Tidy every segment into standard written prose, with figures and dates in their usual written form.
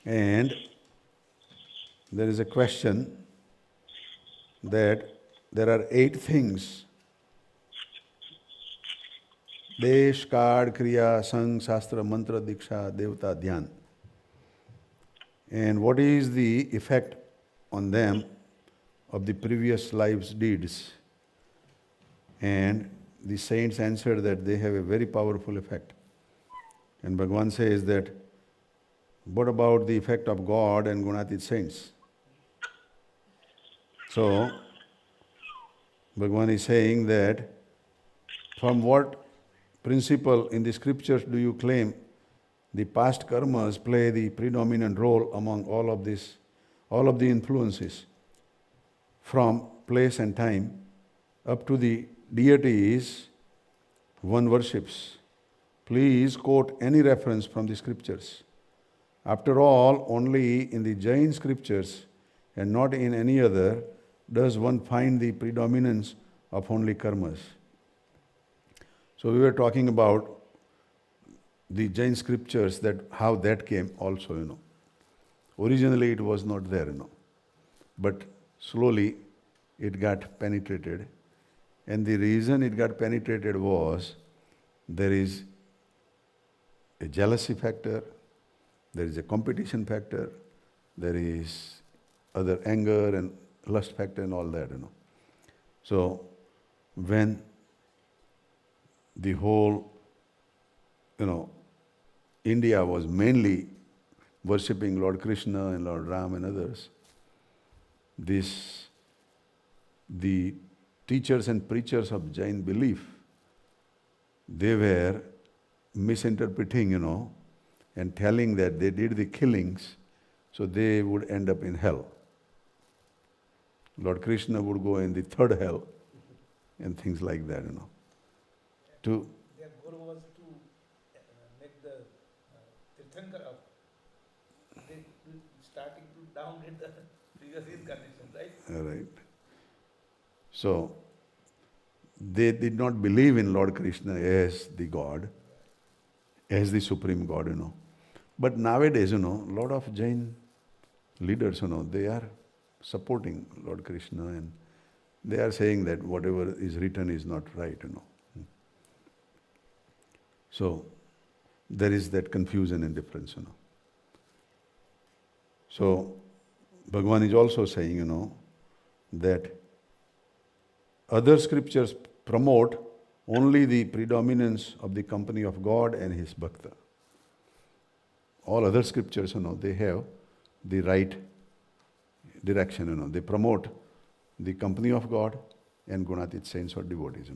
And there is a question that there are 8 things: Desh, Kad, Kriya, Sang, Shastra, Mantra, Diksha, Devata, Dhyan. And what is the effect on them of the previous life's deeds? And the saints answered that they have a very powerful effect. And Bhagavan says that, what about the effect of God and Gunatit saints? So, Bhagavan is saying that, from what principle in the scriptures do you claim the past karmas play the predominant role among all of the influences, from place and time up to the deities one worships? Please quote any reference from the scriptures. After all, only in the Jain scriptures and not in any other does one find the predominance of only karmas. So we were talking about the Jain scriptures, that how that came also, Originally it was not there, But slowly it got penetrated. And the reason it got penetrated was there is a jealousy factor, there is a competition factor, there is other anger and lust factor and all that, So when the whole, India was mainly worshipping Lord Krishna and Lord Ram and others, the teachers and preachers of Jain belief, they were misinterpreting, and telling that they did the killings, so they would end up in hell. Lord Krishna would go in the third hell, and things like that, To Their goal was to make the Tirthankar up. They starting to downgrade the previous incarnation, right? Right. So, they did not believe in Lord Krishna as the God, as the supreme God, But nowadays, a lot of Jain leaders, they are supporting Lord Krishna, and they are saying that whatever is written is not right, So, there is that confusion and difference, So, Bhagavan is also saying, that other scriptures promote only the predominance of the company of God and His Bhakta. All other scriptures, they have the right direction, They promote the company of God and Gunatit saints or devotees,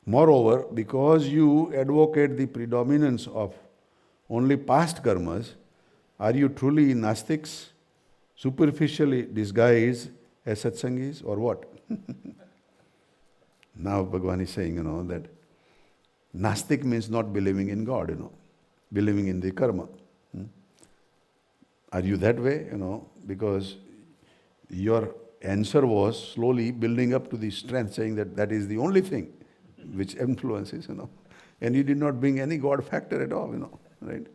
Moreover, because you advocate the predominance of only past karmas, are you truly Nastics, superficially disguised as satsangis, or what? Now Bhagavan is saying, that Nastik means not believing in God, believing in the karma. Are you that way, because your answer was slowly building up to the strength, saying that that is the only thing which influences, and you did not bring any God factor at all, right?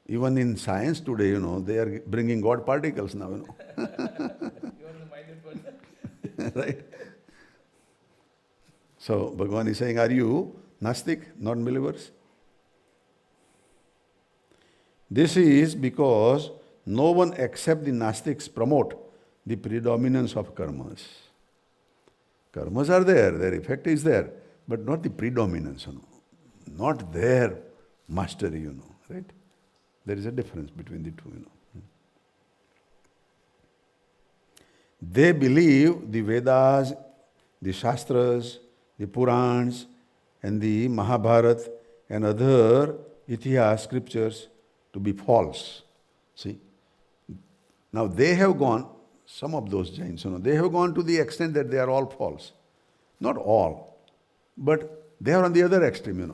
Even in science today, they are bringing God particles now, You are the minded person. right? So Bhagavan is saying, are you Nastik, non-believers? This is because no one except the Nastics promote the predominance of karmas. Karmas are there, their effect is there, but not the predominance, not their mastery, right? There is a difference between the two, They believe the Vedas, the Shastras, the Purans, and the Mahabharata and other Itihas scriptures to be false. See? Now they have gone, some of those Jains, they have gone to the extent that they are all false. Not all, but they are on the other extreme,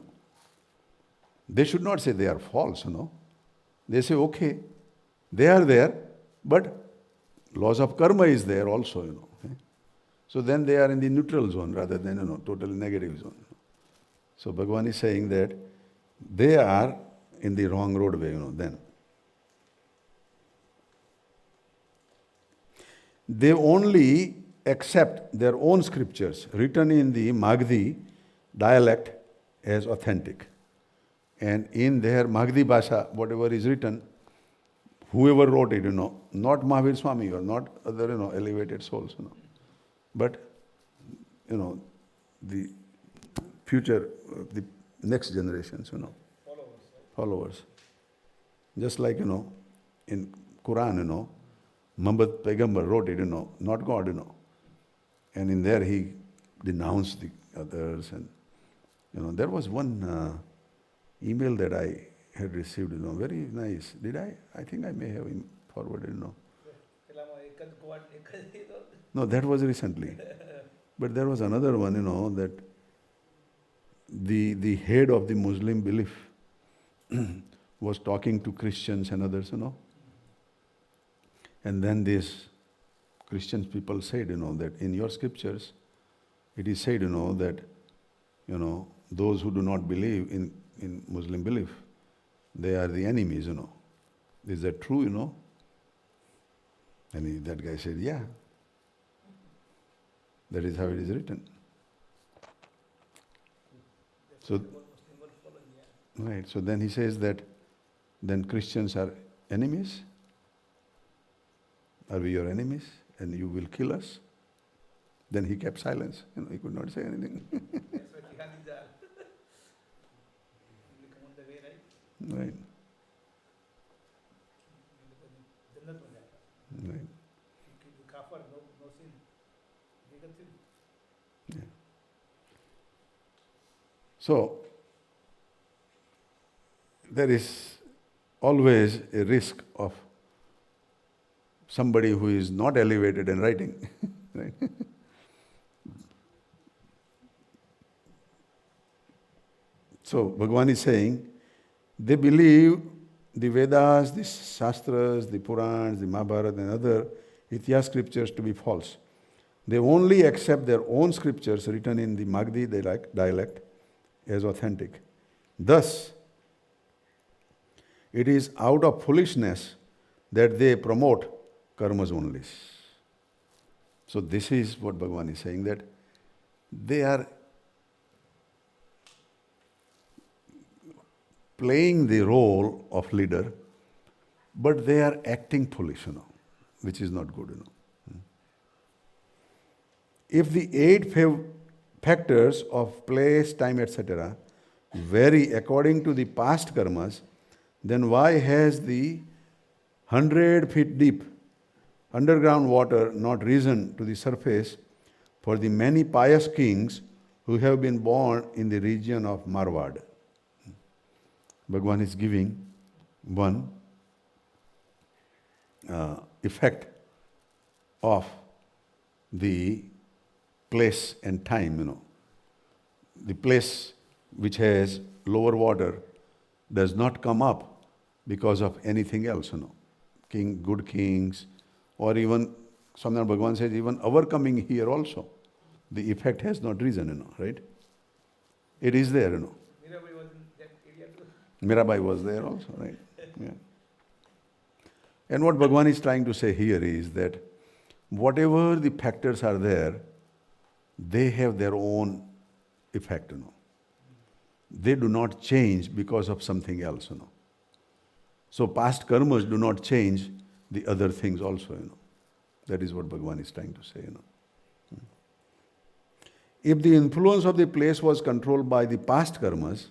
They should not say they are false, They say, okay, they are there, but laws of karma is there also, So then they are in the neutral zone rather than, totally negative zone. So Bhagavan is saying that they are in the wrong roadway, then. They only accept their own scriptures written in the Magadhi dialect as authentic. And in their Magadhi Bhasha, whatever is written, whoever wrote it, not Mahavir Swami or not other, elevated souls, but, the future, the next generations, followers. Just like, in Quran, Muhammad Paigambar wrote it, not God, And in there he denounced the others. And, there was one email that I had received, very nice. Did I? I think I may have forwarded, No, that was recently. But there was another one, that the head of the Muslim belief was talking to Christians and others, And then these Christian people said, that in your scriptures, it is said, that, those who do not believe in Muslim belief, they are the enemies, Is that true, And that guy said, yeah. That is how it is written. So, right. So then he says that then Christians are enemies. Are we your enemies? And you will kill us? Then he kept silence. He could not say anything. Right. Right. Yeah. So, there is always a risk of somebody who is not elevated in writing. Right? So, Bhagavan is saying, they believe the Vedas, the Shastras, the Purans, the Mahabharata and other Itihas scriptures to be false. They only accept their own scriptures written in the Magadhi dialect as authentic. Thus, it is out of foolishness that they promote karmas only. So this is what Bhagavan is saying, that they are playing the role of leader, but they are acting foolish, which is not good, If the 8 factors of place, time, etc. vary according to the past karmas, then why has the 100 feet deep underground water not risen to the surface for the many pious kings who have been born in the region of Marwad? Bhagavan is giving one effect of the place and time, The place which has lower water does not come up because of anything else, Good kings, or even, somewhere Bhagavan says, even our coming here also, the effect has not risen, right? It is there, Mirabai was in that area too. Mirabai was there also, right? Yeah. And what Bhagavan is trying to say here is that whatever the factors are there, they have their own effect, They do not change because of something else, So past karmas do not change the other things also, That is what Bhagavan is trying to say, If the influence of the place was controlled by the past karmas,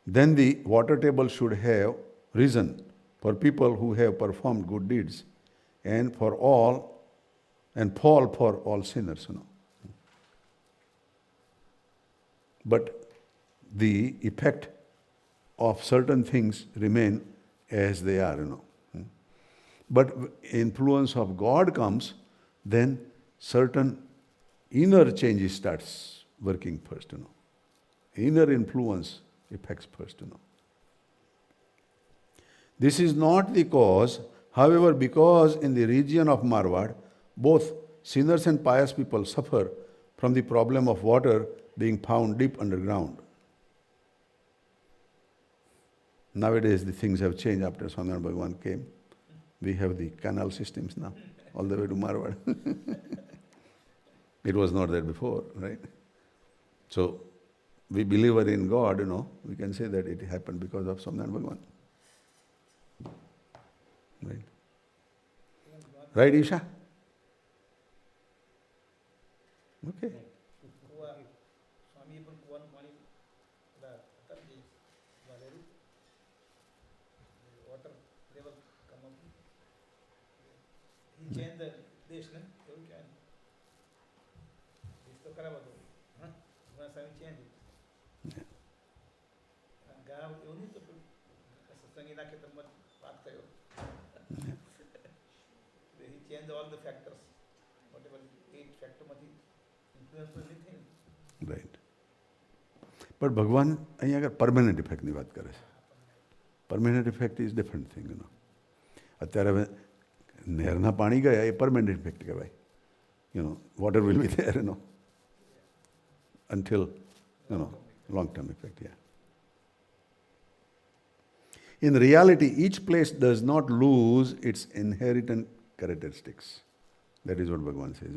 then the water table should have risen for people who have performed good deeds and fall for all sinners, But the effect of certain things remain as they are, But influence of God comes, then certain inner changes starts working first, Inner influence affects first, This is not the cause, however, because in the region of Marwad, both sinners and pious people suffer from the problem of water being found deep underground. Nowadays the things have changed after Swaminarayan Bhagavan came. We have the canal systems now, all the way to Marwad. It was not there before, right? So, we believe in God, we can say that it happened because of Swaminarayan Bhagavan. Right? Right, Isha? Okay. કુવા સ્વામીએ પણ કુવાનું પાણી પેલા હતા ને જે વાલેરું water level come up he change the દેશ ને એવું કહેવાય ને દેશ તો ખરાબ હતો હા ઘણા સ્વામી ચેન્જ ઘણા એવું નહીં તો સત્સંગીના ખેતરમાં વાત કર્યો he change all the factors whatever 8 ફેક્ટરમાંથી ઇન્ફ્લુઅન્સ તો નહીં થઈ ને. રાઈટ. પણ ભગવાન અહીંયા આગળ પરમેનન્ટ ઇફેક્ટની વાત કરે છે. Permanent effect is different thing. અત્યારે હવે નહેરના પાણી ગયા એ પરમેનન્ટ ઇફેક્ટ કહેવાય. Water will be there until long term effect. Yeah. In reality, each place does not lose its inherent characteristics. That is what Bhagavan says.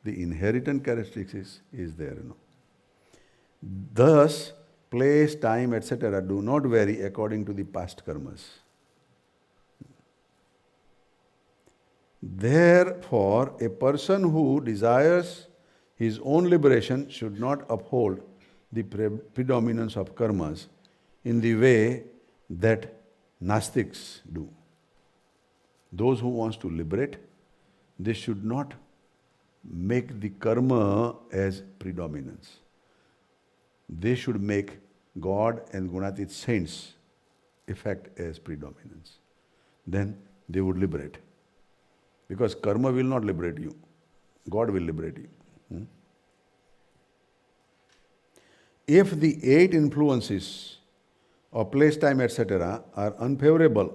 The inherent characteristics is there. Thus, place, time, etc. do not vary according to the past karmas. Therefore, a person who desires his own liberation should not uphold the predominance of karmas in the way that Nastics do. Those who wants to liberate, they should not make the karma as predominance. They should make God and Gunatit saints effect as predominance. Then they would liberate. Because karma will not liberate you. God will liberate you. If the 8 influences of place, time, etc. are unfavorable,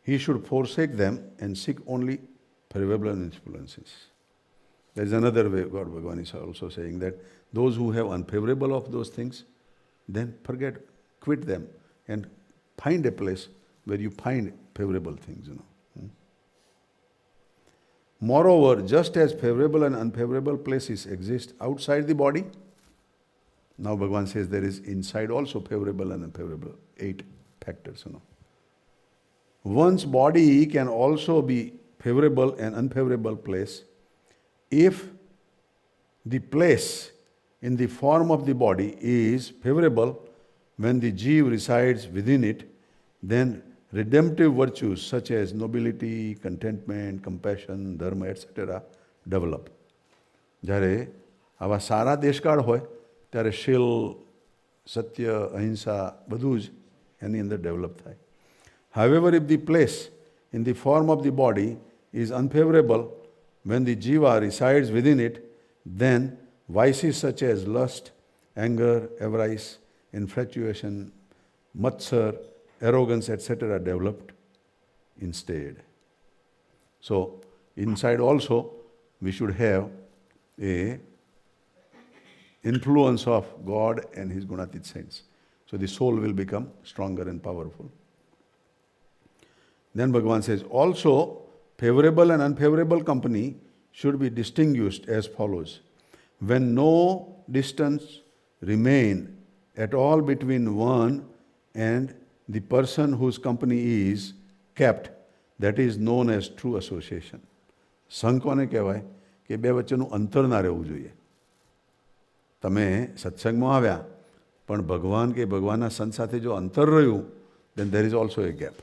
he should forsake them and seek only favorable influences. There is another way God Bhagavan is also saying that those who have unfavorable of those things, then quit them and find a place where you find favorable things. Moreover, just as favorable and unfavorable places exist outside the body, now Bhagavan says there is inside also favorable and unfavorable, 8 factors. One's body can also be favorable and unfavorable place if the place in the form of the body is favorable when the jiva resides within it, then redemptive virtues such as nobility, contentment, compassion, dharma, etc. develop. જ્યારે આવા સારા દેશકાળ હોય ત્યારે શીલ, સત્ય, અહિંસા બધું જ એની અંદર develop થાય. However, if the place in the form of the body is unfavorable when the jiva resides within it, then vices such as lust, anger, avarice, infatuation, matsar, arrogance, etc. developed instead. So, inside also we should have a influence of God and His Gunatit saints. So the soul will become stronger and powerful. Then Bhagavan says, also favorable and unfavorable company should be distinguished as follows. When no distance remain at all between one and the person whose company is kept, that is known as true association. સંઘ કોને કહેવાય કે બે વચ્ચેનું અંતર ના રહેવું જોઈએ. તમે સત્સંગમાં આવ્યા પણ ભગવાન કે ભગવાનના સંત સાથે જો અંતર રહ્યું, then there is also a gap.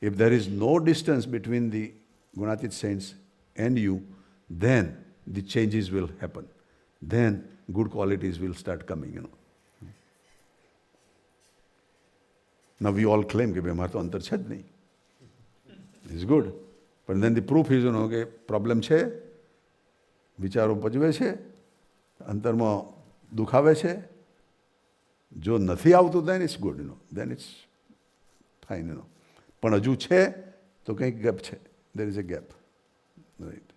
If there is no distance between the Gunatit saints and you, then the changes will happen. Then good qualities will start coming. Now we all claim કે અમારે તો અંતર છે જ નહીં. It's good. But then the proof is, કે problem છે, વિચારો પજવે છે, અંતરમાં દુખાવે છે. જો નથી આવતું then it's good, then it's fine. પણ હજુ છે તો કંઈક ગેપ છે. There is a gap. Right.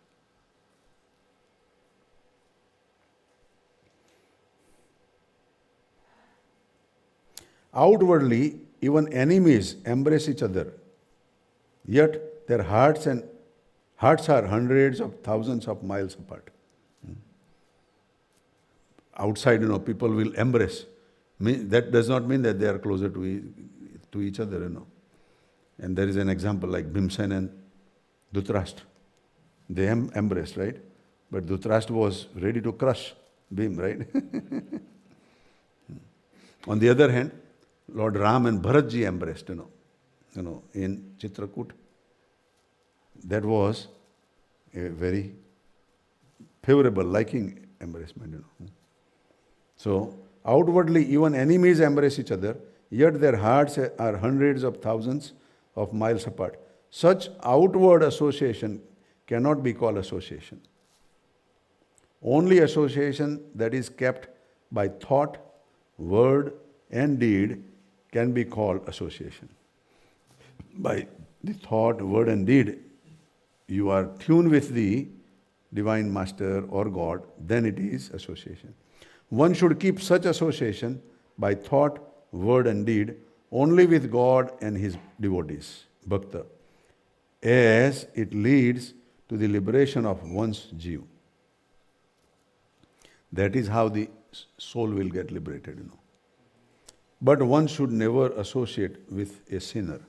Outwardly, even enemies embrace each other, yet their hearts are hundreds of thousands of miles apart. Outside, people will embrace. That does not mean that they are closer to each other. And there is an example like Bhimsen and Dhritarashtra. They embraced, right? But Dhritarashtra was ready to crush Bhim, right? On the other hand, Lord Ram and Bharatji embraced, in Chitrakoot. That was a very favorable, liking embracement. So, outwardly, even enemies embrace each other, yet their hearts are hundreds of thousands of miles apart. Such outward association cannot be called association. Only association that is kept by thought, word, and deed can be called association. By the thought, word, and deed, you are tuned with the Divine Master or God, then it is association. One should keep such association by thought, word, and deed only with God and His devotees, bhakta, as it leads to the liberation of one's jiva. That is how the soul will get liberated. But one should never associate with a sinner.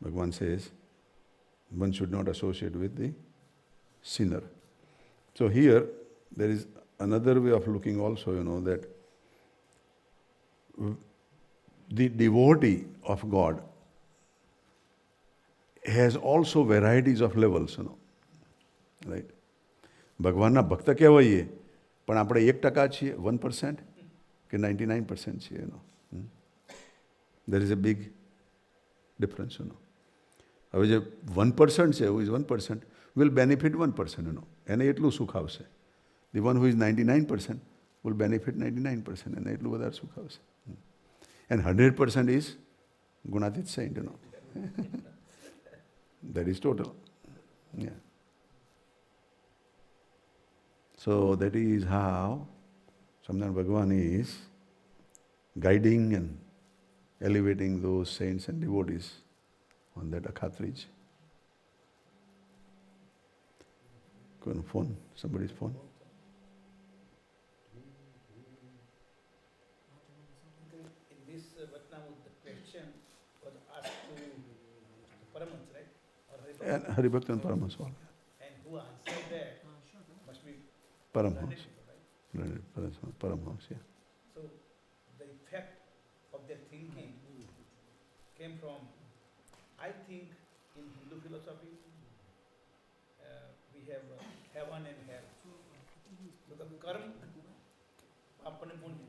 Bhagavan says, one should not associate with the sinner. So here, there is another way of looking also, that the devotee of God has also varieties of levels, right? ભગવાનના ભક્ત કહેવાઈએ, પણ આપણે 1% છીએ, 1% કે 99% છીએ, There is a big difference, હવે જે 1% છે, who is 1%, will benefit 1%, એને એટલું સુખ આવશે. The one who is 99% will benefit 99%, એને એટલું વધારે સુખ આવશે. And 100% is Gunatit saint, That is total. Yeah. So that is how Samdan Bhagavan is guiding and elevating those saints and devotees on that Akhatrij. Phone, somebody's phone. In this Vachanamrut, the question was asked to Paramhans, right? Or And Haribhakta and Paramahansa. And who answered that must be Paramahansa. right? Paramahansa, yeah. So the effect of their thinking came from, I think, in Hindu philosophy, we have heaven and hell. So the karma, apne punya,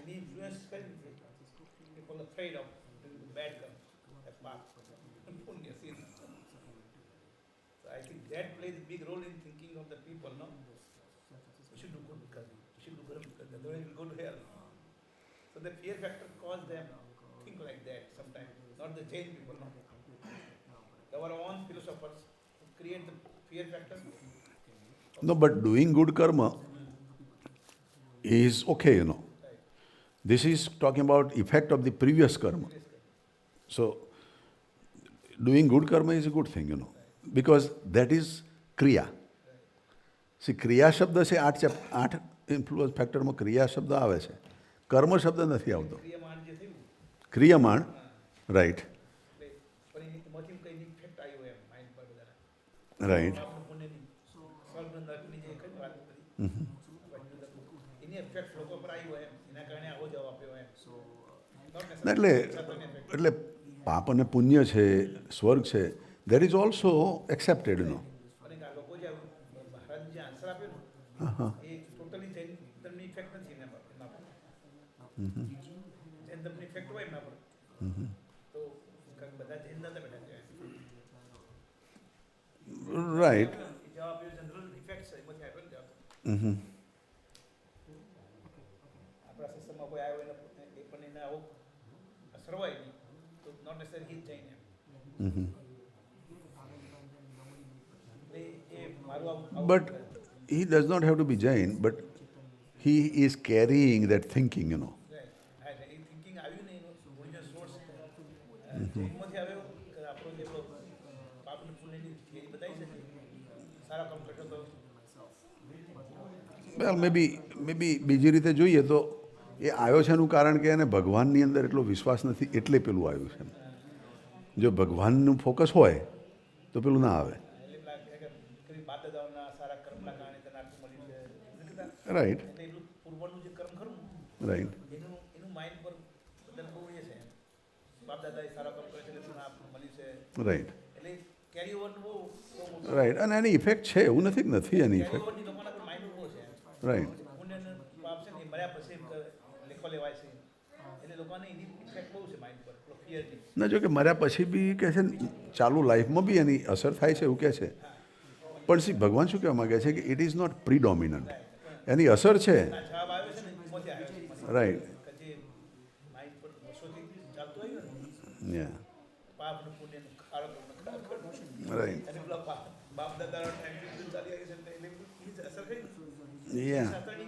any influence people are afraid of doing the bad karma, that path, punya, sin. So I think that plays a big role in thinking of the people, no? We should do good karma, we should do good karma, otherwise we'll go to hell. So the fear factor caused them to think like that sometimes, not the Jain people, no. Our own philosophers who create the fear factor. No, but doing good karma is okay, Right. This is talking about effect of the previous karma. So, doing good karma is a good thing, because that is kriya. See, kriya શબ્દ છે, 8 influence ફેક્ટરમાં ક્રિયા શબ્દ આવે છે, કર્મ શબ્દ નથી આવતો. ક્રિયામાણ જે થયું, ક્રિયમાણ, રાઈટ, પણ એમાંથી કઈ ઇફેક્ટ આવ્યો એમ માઇન્ડ પર બધાના. રાઈટ. આપણું પુણ્યની સ્વર્ગ નરકની જે કઈ વાત કરી, એની ઇફેક્ટ લોકો પર આવ્યો એમ, એના કારણે આવો જવાબ આપ્યો એમ. એટલે પાપ અને પુણ્ય છે, સ્વર્ગ છે, that is also accepted, અને આ લોકો જે મહારાજ જે આન્સર આપ્યો ને, એ ટોટલી જૈન ધર્મની ઇફેક્ટ નથી એના પર. જૈન ધર્મની ઇફેક્ટ હોય એના પર તો બધા જૈન નતા બેઠા છે. રાઈટ. જવાબ એ જનરલ ઇફેક્ટ છે, એમાંથી આવ્યો ને જવાબ. આપણા સિસ્ટમમાં કોઈ આવ્યો એને એ પણ એને આવો અસર હોય નહીં તો નોટ નેસેસરી હી જૈન એમ. એટલે એ મારું આવું But he does not have to be Jain, but he is carrying that thinking, right. જૈનમાંથી આવ્યો કે આપણો જે પેલો પાપની પુણ્યની થિયરી બતાવી શકે સારા કામ કરશો તો વેલ મે બી બીજી રીતે જોઈએ તો એ આવ્યો છે એનું કારણ કે એને ભગવાનની અંદર એટલો વિશ્વાસ નથી એટલે પેલું આવ્યું છે. જો ભગવાનનું ફોકસ હોય તો પેલું ના આવે. એટલે પેલા કહે કે કઈ બાપ દાદાઓના સારા કર્મના કારણે તને આટલું મળ્યું છે એટલે કીધા રાઈટ એટલે એટલું પૂર્વનું જે કર્મ ખરું રાઈટ એનું એનું માઇન્ડ પર બધાને બહુ એ છે બાપ દાદા એ સારા કર્મ કરે છે એટલે તને આપણું મળ્યું છે રાઈટ એટલે કેરી ઓવરનું બહુ મોટું રાઈટ અને એની ઇફેક્ટ છે એવું નથી કે નથી એની કેરી ઇફેક્ટ. ઓવરની લોકોના પર માઇન્ડ બહુ છે રાઈટ પુણ્ય અને પાપ છે ને એ મર્યા પછી લેખો લેવાય છે એટલે લોકોને એની ઇફેક્ટ બહુ છે માઇન્ડ પર પેલો ફિયરની. ના જો કે મર્યા પછી બી કહે છે ને ચાલુ લાઈફમાં બી એની અસર થાય છે એવું કહે છે. પણ સી ભગવાન શું કહેવા માગે છે કે ઇટ ઇઝ નોટ પ્રીડોમિનન્ટ. એની અસર છે. આ જવાબ આવ્યો છે ને એમાંથી આવ્યો છે મને. રાઈટ કે જે માઇન્ડ પર વર્ષોથી ચાલતું આવ્યું ને પાપ અને પુણ્યનું ખારક રાઈટ અને પેલા બાપ દાદાનો ટાઈમથી ચાલી આવી છે એટલે એની અસર થઈ ને યા શાસ્ત્ર